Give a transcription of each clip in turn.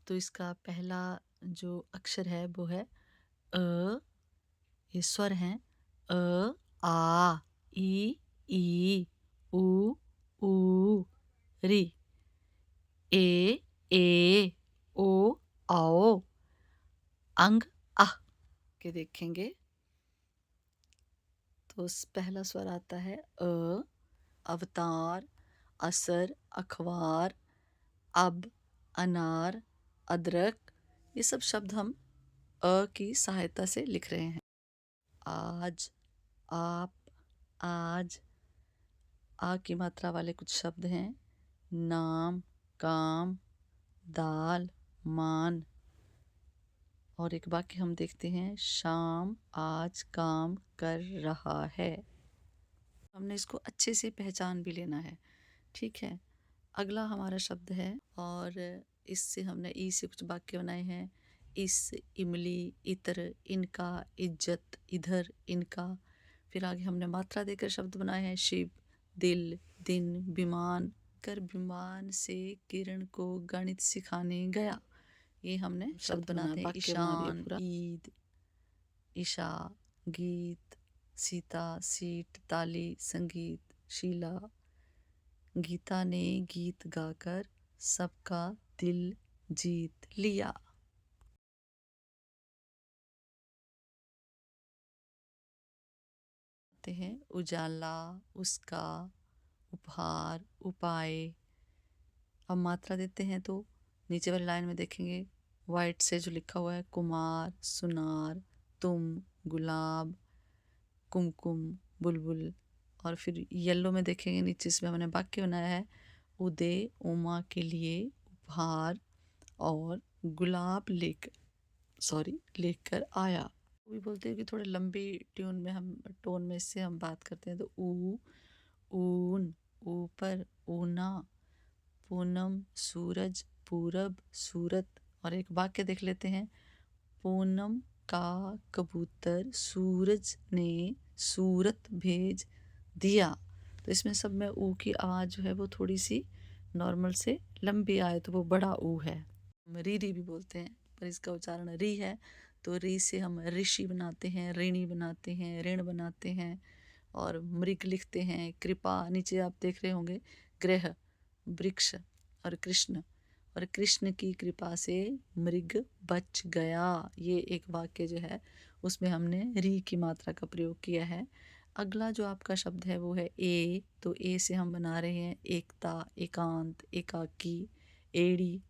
तो इसका पहला जो अक्षर है वो है अ। ये स्वर हैं अ, आ, ई, उ, री। ए, ओ, आओ। अंग अह के देखेंगे तो पहला स्वर आता है अ, अवतार, असर, अखबार, अब, अनार, अदरक। ये सब शब्द हम अ की सहायता से लिख रहे हैं। आज, आप, आज। आ की मात्रा वाले कुछ शब्द हैं नाम, काम, दाल, मान। और एक वाक्य हम देखते हैं शाम आज काम कर रहा है। हमने इसको अच्छे से पहचान भी लेना है। ठीक है, अगला हमारा शब्द है और इससे हमने ई से कुछ वाक्य बनाए हैं। इस, इमली, इत्र, इनका, इज्जत, इधर, इनका। फिर आगे हमने मात्रा देकर शब्द बनाए हैं शिव, दिल, दिन, विमान। कर विमान से किरण को गणित सिखाने गया। ये हमने शब्द बनाते हैं ईशान, ईद, ईशा, गीत, सीता, सीट, ताली, संगीत, शीला। गीता ने गीत गाकर सबका दिल जीत लिया। आते हैं उजाला, उसका, उपहार, उपाय। अब मात्रा देते हैं तो नीचे वाली लाइन में देखेंगे वाइट से जो लिखा हुआ है कुमार, सुनार, तुम, गुलाब, कुमकुम, बुलबुल। और फिर येलो में देखेंगे नीचे इसमें हमने वाक्य बनाया है उदय उमा के लिए उपहार और गुलाब लेकर आया। वो भी बोलते हैं कि थोड़े लंबी टोन में इससे हम बात करते हैं तो ऊन, ऊपर, ऊना, पूनम, सूरज, पूरब, सूरत। और एक वाक्य देख लेते हैं पूनम का कबूतर सूरज ने सूरत भेज दिया। तो इसमें सब में ऊ की आवाज़ जो है वो थोड़ी सी नॉर्मल से लंबी आए तो वो बड़ा ऊ है। री भी बोलते हैं पर इसका उच्चारण री है। तो री से हम ऋषि बनाते हैं, ऋणी बनाते हैं, ऋण बनाते हैं और मृग लिखते हैं। कृपा नीचे आप देख रहे होंगे ग्रह, वृक्ष और कृष्ण। और कृष्ण की कृपा से मृग बच गया। ये एक वाक्य जो है उसमें हमने री की मात्रा का प्रयोग किया है। अगला जो आपका शब्द है वो है ए। तो ए से हम बना रहे हैं एकता, एकांत, एकाकी, एड़ी।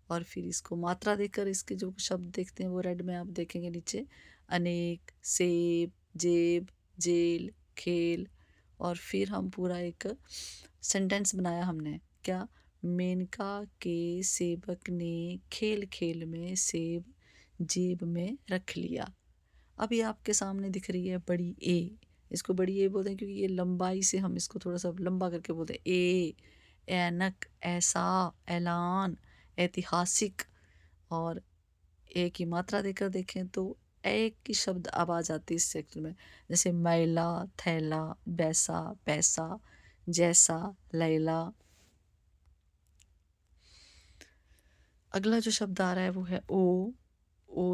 और फिर इसको मात्रा देकर इसके जो शब्द देखते हैं वो रेड में आप देखेंगे नीचे अनेक, सेब, जेब, जेल, खेल। और फिर हम पूरा एक सेंटेंस बनाया हमने क्या मेनका के सेवक ने खेल खेल में सेब जेब में रख लिया। अब ये आपके सामने दिख रही है बड़ी ए। इसको बड़ी ए बोलते हैं क्योंकि ये लंबाई से हम इसको थोड़ा सा लंबा करके बोलते हैं ए, ऐनक, ऐसा, ऐलान, ऐतिहासिक। और ए की मात्रा देकर देखें तो एक की शब्द आवाज आती है इस सेक्टर में जैसे मैला, थैला, बैसा, पैसा, जैसा, लैला। अगला जो शब्द आ रहा है वो है ओ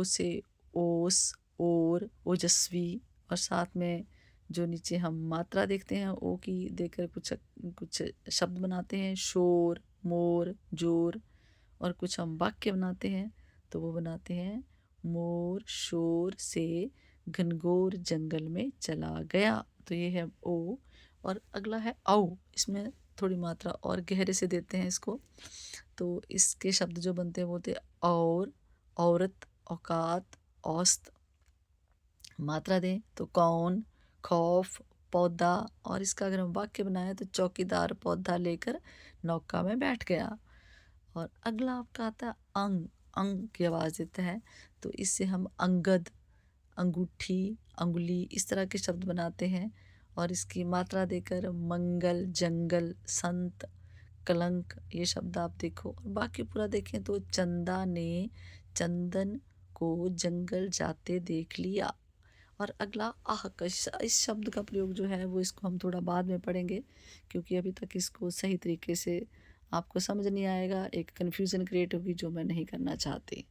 से ओस, और, ओजस्वी। और साथ में जो नीचे हम मात्रा देखते हैं ओ की देकर कुछ कुछ शब्द बनाते हैं शोर, मोर, जोर। और कुछ हम वाक्य बनाते हैं तो वो बनाते हैं मोर शोर से घनघोर जंगल में चला गया। तो ये है ओ। और अगला है औ। इसमें थोड़ी मात्रा और गहरे से देते हैं इसको तो इसके शब्द जो बनते हैं वो होते और, औरत, औकात, औस्त। मात्रा दें तो कौन, खौफ, पौधा। और इसका अगर हम वाक्य बनाए तो चौकीदार पौधा लेकर नौका में बैठ गया। और अगला आपका आता है अंग। अंग की आवाज़ देता है तो इससे हम अंगद, अंगूठी, अंगुली इस तरह के शब्द बनाते हैं। और इसकी मात्रा देकर मंगल, जंगल, संत, कलंक। ये शब्द आप देखो और बाकी पूरा देखें तो चंदा ने चंदन को जंगल जाते देख लिया। और अगला आह का इस शब्द का प्रयोग जो है वो इसको हम थोड़ा बाद में पढ़ेंगे क्योंकि अभी तक इसको सही तरीके से आपको समझ नहीं आएगा, एक कन्फ्यूज़न क्रिएट होगी जो मैं नहीं करना चाहती।